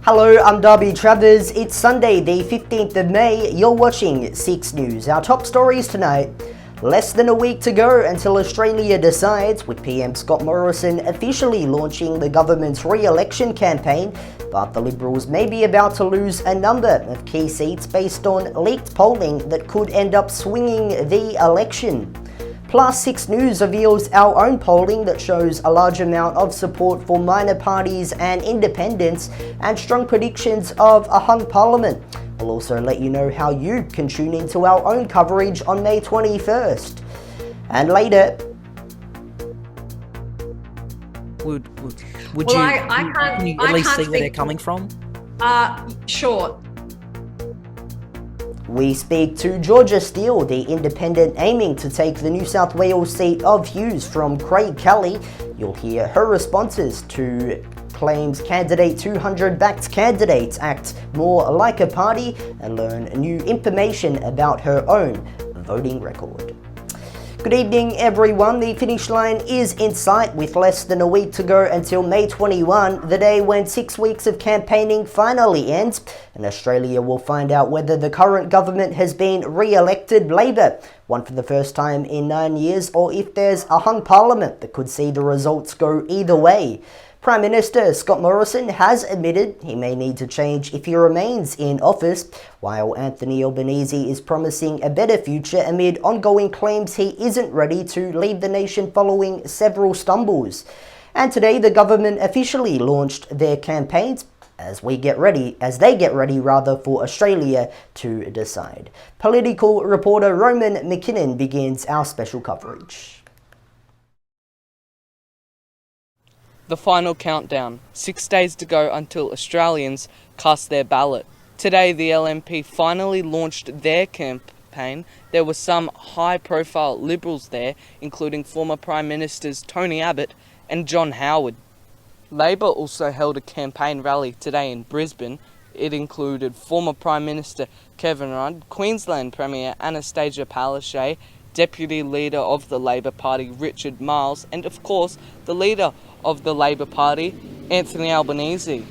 Hello, I'm Darby Travers. It's Sunday, the 15th of May. You're watching 6 News. Our top stories tonight. Less than a week to go until Australia decides, with PM Scott Morrison officially launching the government's re-election campaign, but the Liberals may be about to lose a number of key seats based on leaked polling that could end up swinging the election. Plus, 6 News reveals our own polling that shows a large amount of support for minor parties and independents and strong predictions of a hung parliament. We'll also let you know how you can tune into our own coverage on May 21st. And later... Would well, you, I can't, can you I at least can't see where they're coming from? Sure. We speak to Georgia Steele, the independent aiming to take the New South Wales seat of Hughes from Craig Kelly. You'll hear her responses to claims candidate 200 backed candidates act more like a party and learn new information about her own voting record. Good evening, everyone. The finish line is in sight with less than a week to go until May 21, the day when 6 weeks of campaigning finally ends, and Australia will find out whether the current government has been re-elected Labor, one for the first time in 9 years, or if there's a hung parliament that could see the results go either way. Prime Minister Scott Morrison has admitted he may need to change if he remains in office, while Anthony Albanese is promising a better future amid ongoing claims he isn't ready to lead the nation following several stumbles. And today the government officially launched their campaigns as they get ready for Australia to decide. Political reporter Roman McKinnon begins our special coverage. The final countdown. 6 days to go until Australians cast their ballot. Today, the LNP finally launched their campaign. There were some high-profile Liberals there, including former Prime Ministers Tony Abbott and John Howard. Labor also held a campaign rally today in Brisbane. It included former Prime Minister Kevin Rudd, Queensland Premier Anastasia Palaszczuk, Deputy Leader of the Labor Party Richard Marles, and of course the Leader of the Labor Party, Anthony Albanese.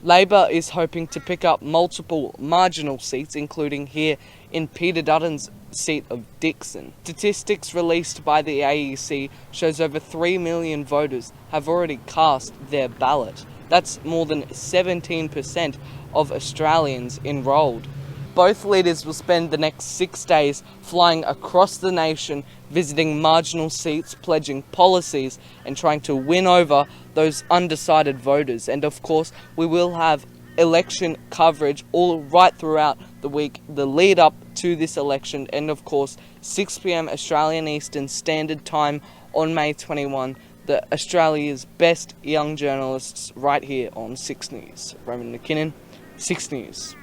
Labor is hoping to pick up multiple marginal seats, including here in Peter Dutton's seat of Dixon. Statistics released by the AEC shows over 3 million voters have already cast their ballot. That's more than 17% of Australians enrolled. Both leaders will spend the next 6 days flying across the nation, visiting marginal seats, pledging policies, and trying to win over those undecided voters. And of course, we will have election coverage all right throughout the week, the lead up to this election, and of course, 6 p.m. Australian Eastern Standard Time on May 21, the Australia's best young journalists right here on 6 News. Roman McKinnon, 6 News.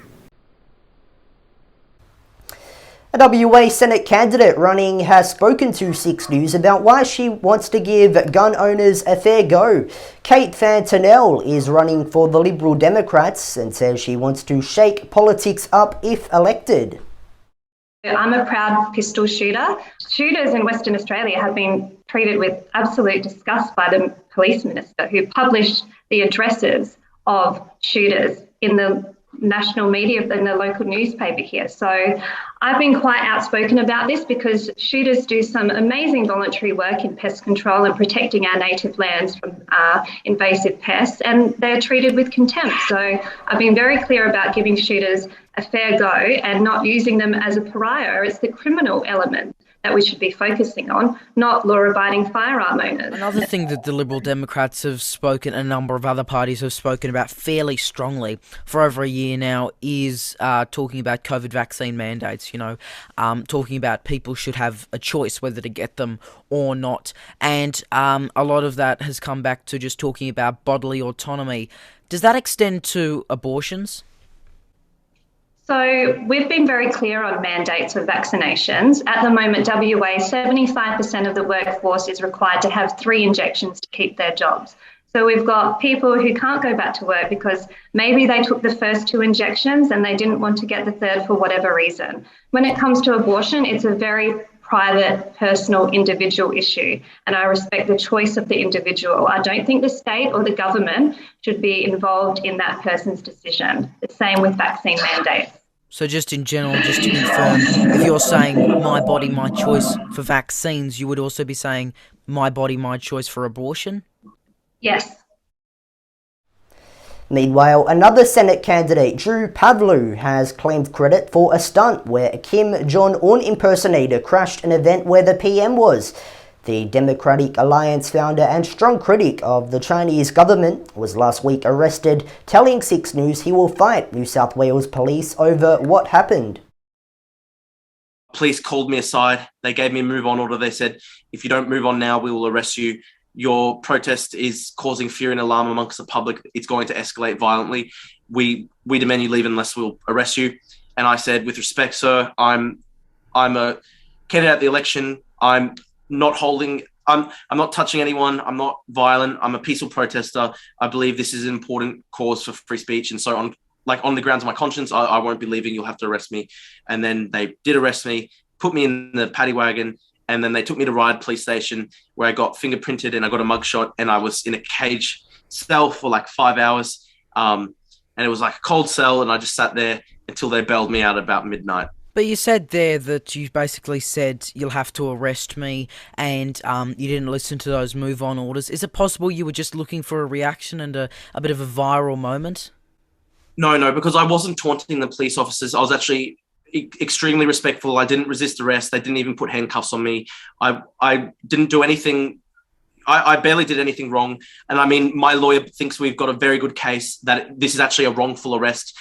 A WA Senate candidate running has spoken to 6 News about why she wants to give gun owners a fair go. Kate Fantanell is running for the Liberal Democrats and says she wants to shake politics up if elected. I'm a proud pistol shooter. Shooters in Western Australia have been treated with absolute disgust by the police minister, who published the addresses of shooters in the national media, in the local newspaper here. So I've been quite outspoken about this because shooters do some amazing voluntary work in pest control and protecting our native lands from invasive pests, and they're treated with contempt. So I've been very clear about giving shooters a fair go and not using them as a pariah. It's the criminal element that we should be focusing on, not law-abiding firearm owners. Another thing that the Liberal Democrats have spoken, a number of other parties have spoken about fairly strongly for over a year now, is talking about COVID vaccine mandates, talking about people should have a choice whether to get them or not. And a lot of that has come back to just talking about bodily autonomy. Does that extend to abortions? So we've been very clear on mandates of vaccinations. At the moment, WA, 75% of the workforce is required to have 3 injections to keep their jobs. So we've got people who can't go back to work because maybe they took the first 2 injections and they didn't want to get the third for whatever reason. When it comes to abortion, it's a very private, personal, individual issue, and I respect the choice of the individual. I don't think the state or the government should be involved in that person's decision. The same with vaccine mandates. So just in general, just to confirm, if you're saying my body, my choice for vaccines, you would also be saying my body, my choice for abortion? Yes. Meanwhile, another Senate candidate, Drew Pavlou, has claimed credit for a stunt where a Kim Jong-un impersonator crashed an event where the PM was. The Democratic Alliance founder and strong critic of the Chinese government was last week arrested, telling 6 News he will fight New South Wales police over what happened. Police called me aside. They gave me a move on order. They said, if you don't move on now, we will arrest you. Your protest is causing fear and alarm amongst the public. It's going to escalate violently. We demand you leave unless we'll arrest you. And I said, with respect, sir, I'm a candidate at the election. I'm not touching anyone. I'm not violent. I'm a peaceful protester. I believe this is an important cause for free speech. And so on the grounds of my conscience, I won't be leaving. You'll have to arrest me. And then they did arrest me, put me in the paddy wagon, and then they took me to Ryde police station where I got fingerprinted and I got a mugshot, and I was in a cage cell for like 5 hours. And it was like a cold cell, and I just sat there until they bailed me out about midnight. But you said there that you basically said you'll have to arrest me, and you didn't listen to those move-on orders. Is it possible you were just looking for a reaction and a bit of a viral moment? No, because I wasn't taunting the police officers. I was actually extremely respectful. I didn't resist arrest. They didn't even put handcuffs on me. I didn't do anything. I barely did anything wrong. And I mean, my lawyer thinks we've got a very good case that this is actually a wrongful arrest.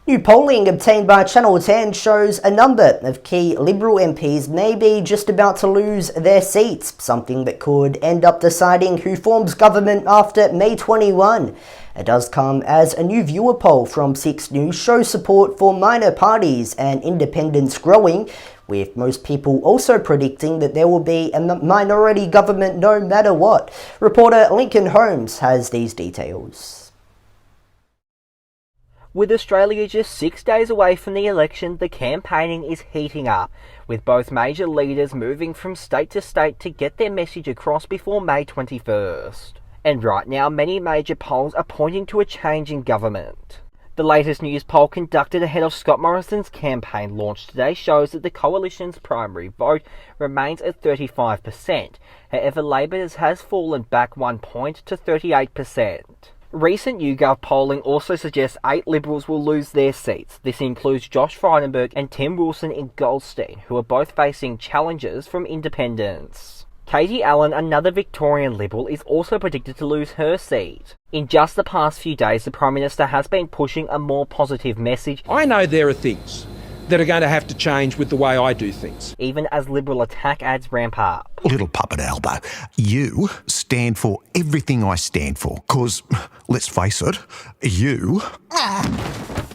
New polling obtained by Channel 10 shows a number of key Liberal MPs may be just about to lose their seats, something that could end up deciding who forms government after May 21. It does come as a new viewer poll from 6 News shows support for minor parties and independents growing, with most people also predicting that there will be a minority government no matter what. Reporter Lincoln Holmes has these details. With Australia just 6 days away from the election, the campaigning is heating up, with both major leaders moving from state to state to get their message across before May 21st. And right now, many major polls are pointing to a change in government. The latest news poll conducted ahead of Scott Morrison's campaign launch today shows that the coalition's primary vote remains at 35%. However, Labor's has fallen back 1 point to 38%. Recent YouGov polling also suggests 8 Liberals will lose their seats. This includes Josh Frydenberg and Tim Wilson in Goldstein, who are both facing challenges from independents. Katie Allen, another Victorian Liberal, is also predicted to lose her seat. In just the past few days, the Prime Minister has been pushing a more positive message. I know there are things that are going to have to change with the way I do things. Even as Liberal attack ads ramp up. Little puppet Albo, you stand for everything I stand for, because, let's face it, you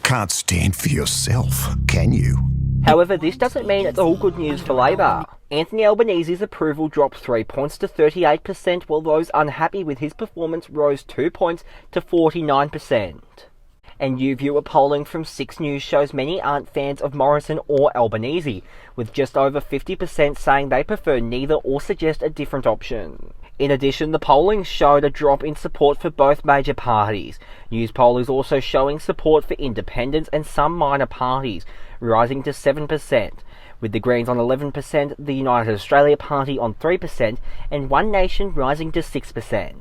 can't stand for yourself, can you? However, this doesn't mean it's all good news for Labor. Anthony Albanese's approval dropped 3 points to 38%, while those unhappy with his performance rose 2 points to 49%. And new viewer polling from 6 News shows many aren't fans of Morrison or Albanese, with just over 50% saying they prefer neither or suggest a different option. In addition, the polling showed a drop in support for both major parties. News poll is also showing support for independents and some minor parties, rising to 7%, with the Greens on 11%, the United Australia Party on 3%, and One Nation rising to 6%.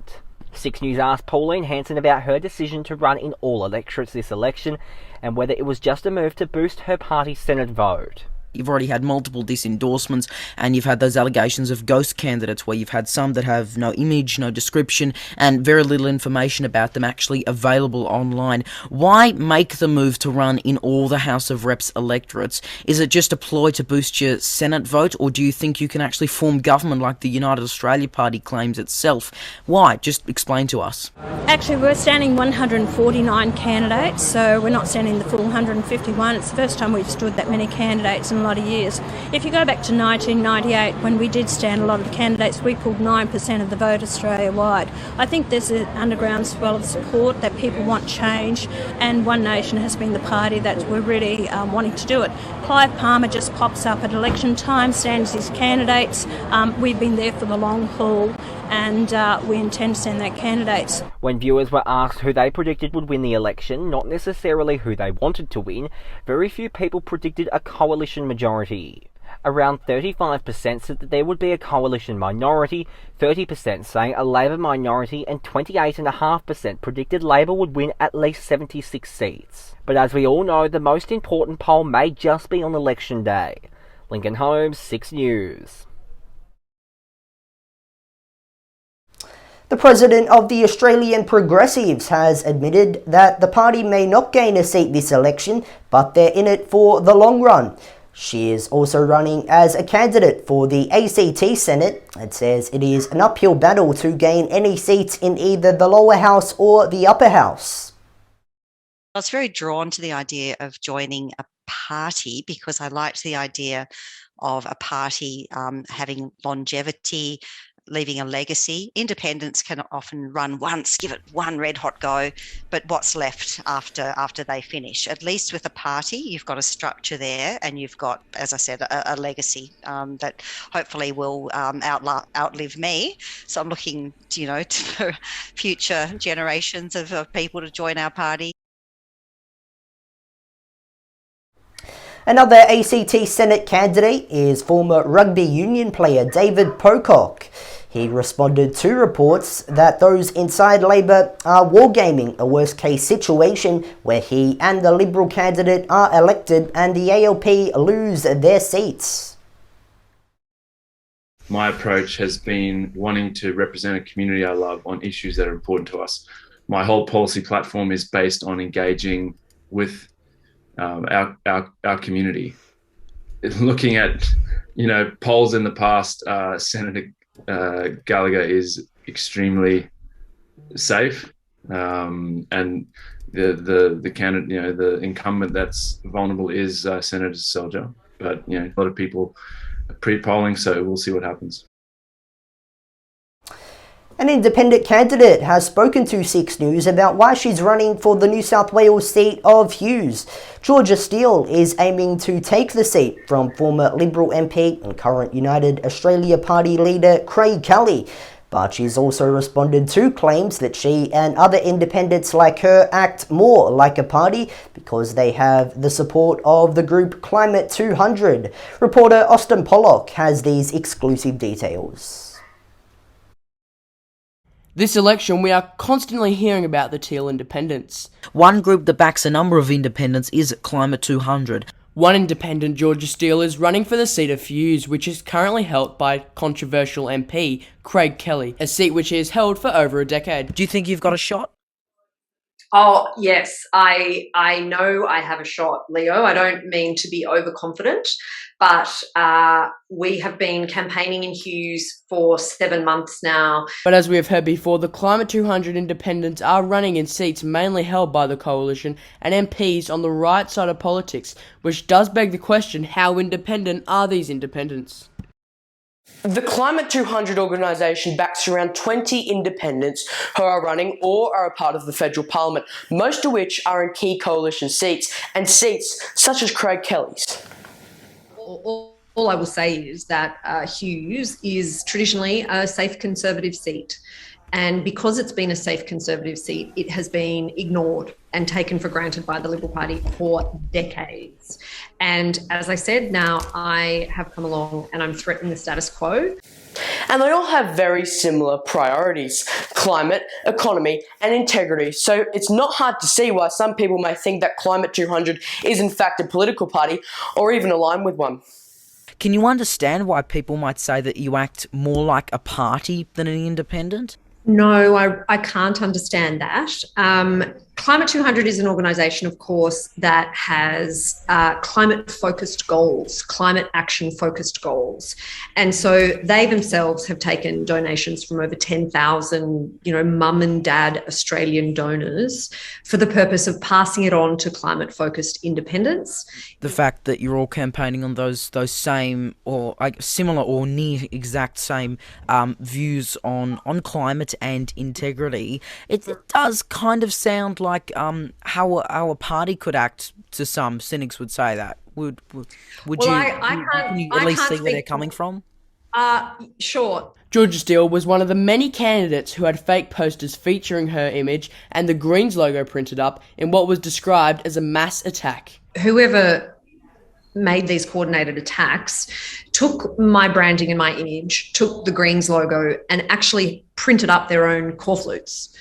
6 News asked Pauline Hanson about her decision to run in all electorates this election and whether it was just a move to boost her party's Senate vote. You've already had multiple disendorsements, and you've had those allegations of ghost candidates where you've had some that have no image, no description, and very little information about them actually available online. Why make the move to run in all the House of Reps electorates? Is it just a ploy to boost your Senate vote, or do you think you can actually form government like the United Australia Party claims itself? Why? Just explain to us. Actually, we're standing 149 candidates, so we're not standing the full 151. It's the first time we've stood that many candidates, and in a lot of years. If you go back to 1998, when we did stand a lot of candidates, we pulled 9% of the vote Australia-wide. I think there's an underground swell of support that people want change, and One Nation has been the party that we're really wanting to do it. Clive Palmer just pops up at election time, stands his candidates. We've been there for the long haul, and we intend to send their candidates. When viewers were asked who they predicted would win the election, not necessarily who they wanted to win, very few people predicted a coalition majority. Around 35% said that there would be a coalition minority, 30% saying a Labor minority, and 28.5% predicted Labor would win at least 76 seats. But as we all know, the most important poll may just be on election day. Lincoln Holmes, 6 News. The president of the Australian Progressives has admitted that the party may not gain a seat this election, but they're in it for the long run. She is also running as a candidate for the ACT Senate and says it is an uphill battle to gain any seats in either the lower house or the upper house. I was very drawn to the idea of joining a party because I liked the idea of a party having longevity, leaving a legacy. Independents can often run once, give it one red hot go, but what's left after they finish? At least with a party, you've got a structure there, and you've got, as I said, a legacy that hopefully will outlive me. So I'm looking, to future generations of people to join our party. Another ACT Senate candidate is former rugby union player David Pocock. He responded to reports that those inside Labor are wargaming a worst-case situation where he and the Liberal candidate are elected and the ALP lose their seats. My approach has been wanting to represent a community I love on issues that are important to us. My whole policy platform is based on engaging with our community. Looking at polls in the past, Senator Gallagher is extremely safe, and the candidate, the incumbent that's vulnerable is Senator Selja. But a lot of people are pre-polling, so we'll see what happens. An independent candidate has spoken to 6 News about why she's running for the New South Wales seat of Hughes. Georgia Steele is aiming to take the seat from former Liberal MP and current United Australia Party leader Craig Kelly. But she's also responded to claims that she and other independents like her act more like a party because they have the support of the group Climate 200. Reporter Austin Pollock has these exclusive details. This election, we are constantly hearing about the Teal independents. One group that backs a number of independents is Climate 200. One independent, Georgia Steele, is running for the seat of Hughes, which is currently held by controversial MP Craig Kelly, a seat which he has held for over a decade. Do you think you've got a shot? Oh, yes, I know I have a shot, Leo. I don't mean to be overconfident, but we have been campaigning in Hughes for 7 months now. But as we have heard before, the Climate 200 independents are running in seats mainly held by the coalition and MPs on the right side of politics, which does beg the question, how independent are these independents? The Climate 200 organisation backs around 20 independents who are running or are a part of the federal parliament, most of which are in key coalition seats, and seats such as Craig Kelly's. All I will say is that Hughes is traditionally a safe Conservative seat. And because it's been a safe Conservative seat, it has been ignored and taken for granted by the Liberal Party for decades. And as I said, now I have come along and I'm threatening the status quo. And they all have very similar priorities: climate, economy, and integrity. So it's not hard to see why some people may think that Climate 200 is in fact a political party or even aligned with one. Can you understand why people might say that you act more like a party than an independent? No, I can't understand that. Climate 200 is an organisation, of course, that has climate-focused goals, climate action-focused goals. And so they themselves have taken donations from over 10,000, mum and dad Australian donors for the purpose of passing it on to climate-focused independents. The fact that you're all campaigning on those same or similar or near exact same views on climate and integrity, it does kind of sound like how a party could act. To some cynics would say that. Would you at least see where they're coming from? Sure. Georgia Steele was one of the many candidates who had fake posters featuring her image and the Greens logo printed up in what was described as a mass attack. Whoever made these coordinated attacks took my branding and my image, took the Greens logo, and actually printed up their own corflutes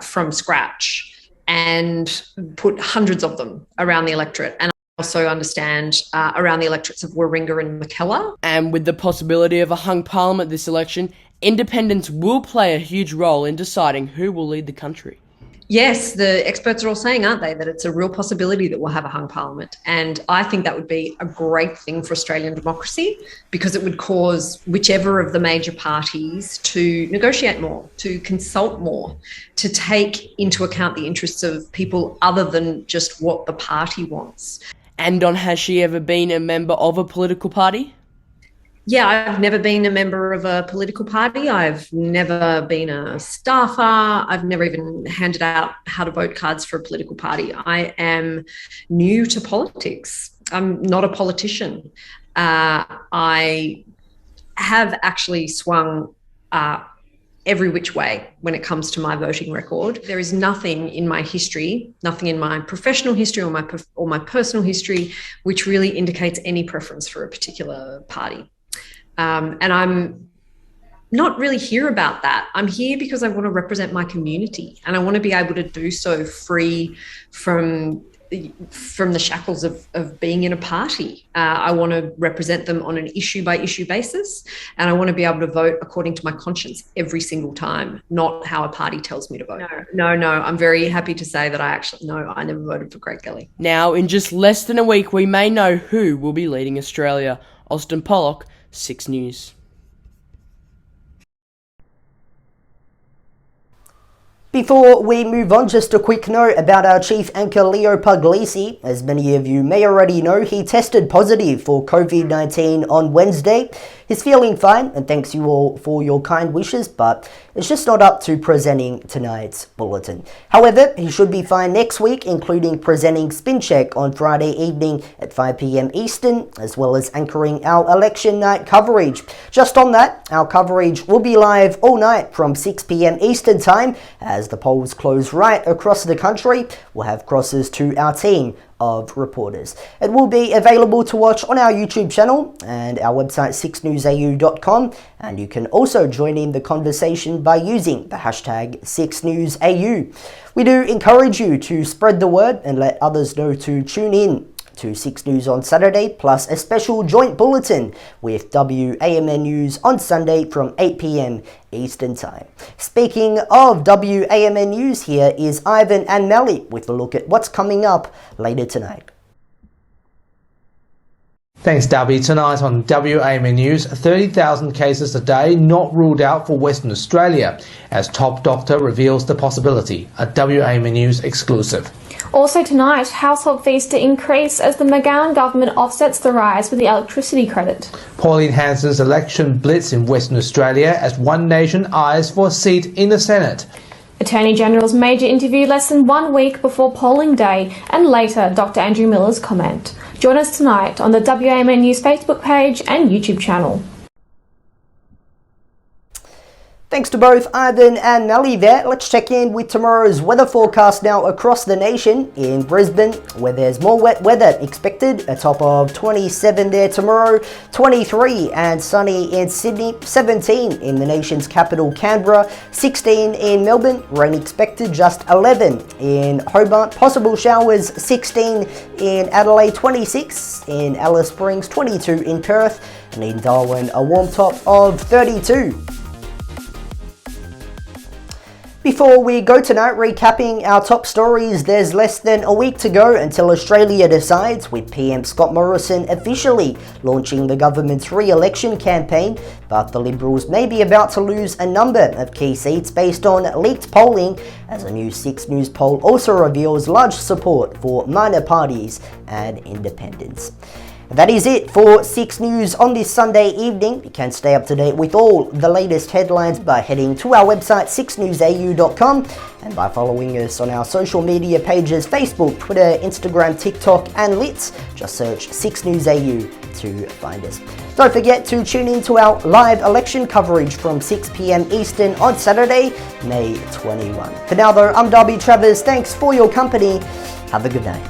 from scratch and put hundreds of them around the electorate. And I also understand around the electorates of Warringah and Mackellar. And with the possibility of a hung parliament this election, independents will play a huge role in deciding who will lead the country. Yes, the experts are all saying, aren't they, that it's a real possibility that we'll have a hung parliament. And I think that would be a great thing for Australian democracy, because it would cause whichever of the major parties to negotiate more, to consult more, to take into account the interests of people other than just what the party wants. And has she ever been a member of a political party? Yeah, I've never been a member of a political party. I've never been a staffer. I've never even handed out how to vote cards for a political party. I am new to politics. I'm not a politician. I have actually swung every which way when it comes to my voting record. There is nothing in my history, nothing in my professional history or my personal history, which really indicates any preference for a particular party. And I'm not really here about that. I'm here because I want to represent my community, and I want to be able to do so free from the shackles of being in a party. I want to represent them on an issue-by-issue basis, and I want to be able to vote according to my conscience every single time, not how a party tells me to vote. No. I'm very happy to say that I never voted for Craig Kelly. Now, in just less than a week, we may know who will be leading Australia. Austin Pollock, 6 News. Before we move on, just a quick note about our chief anchor Leo Puglisi. As many of you may already know, he tested positive for COVID-19 on Wednesday. He's feeling fine, and thanks you all for your kind wishes, but it's just not up to presenting tonight's bulletin. However, he should be fine next week, including presenting Spin Check on Friday evening at 5 p.m. Eastern, as well as anchoring our election night coverage. Just on that, our coverage will be live all night from 6 p.m. Eastern time. As the polls close right across the country, we'll have crosses to our team of reporters. It will be available to watch on our YouTube channel and our website 6newsau.com, and you can also join in the conversation by using the hashtag 6newsau. We do encourage you to spread the word and let others know to tune in to 6 News on Saturday, plus a special joint bulletin with WAMN News on Sunday from 8 p.m. Eastern Time. Speaking of WAMN News, here is Ivan and Melly with a look at what's coming up later tonight. Thanks, Darby. Tonight on WAMN News, 30,000 cases a day not ruled out for Western Australia, as top doctor reveals the possibility. A WAMN News exclusive. Also tonight, household fees to increase as the McGowan government offsets the rise with the electricity credit. Pauline Hanson's election blitz in Western Australia as One Nation eyes for a seat in the Senate. Attorney General's major interview less than 1 week before polling day, and later Dr Andrew Miller's comment. Join us tonight on the WAMN News Facebook page and YouTube channel. Thanks to both Ivan and Melly there. Let's check in with tomorrow's weather forecast now across the nation. In Brisbane, where there's more wet weather expected, a top of 27 there tomorrow, 23 and sunny in Sydney, 17 in the nation's capital Canberra, 16 in Melbourne, rain expected just 11 in Hobart, possible showers 16 in Adelaide, 26 in Alice Springs, 22 in Perth, and in Darwin a warm top of 32. Before we go tonight, recapping our top stories, there's less than a week to go until Australia decides, with PM Scott Morrison officially launching the government's re-election campaign, but the Liberals may be about to lose a number of key seats based on leaked polling, as a new 6 News poll also reveals large support for minor parties and independents. That is it for 6 News on this Sunday evening. You can stay up to date with all the latest headlines by heading to our website 6newsau.com and by following us on our social media pages Facebook, Twitter, Instagram, TikTok and Lits. Just search 6 News AU to find us. Don't forget to tune in to our live election coverage from 6 p.m. Eastern on Saturday, May 21. For now though, I'm Darby Travers. Thanks for your company. Have a good day.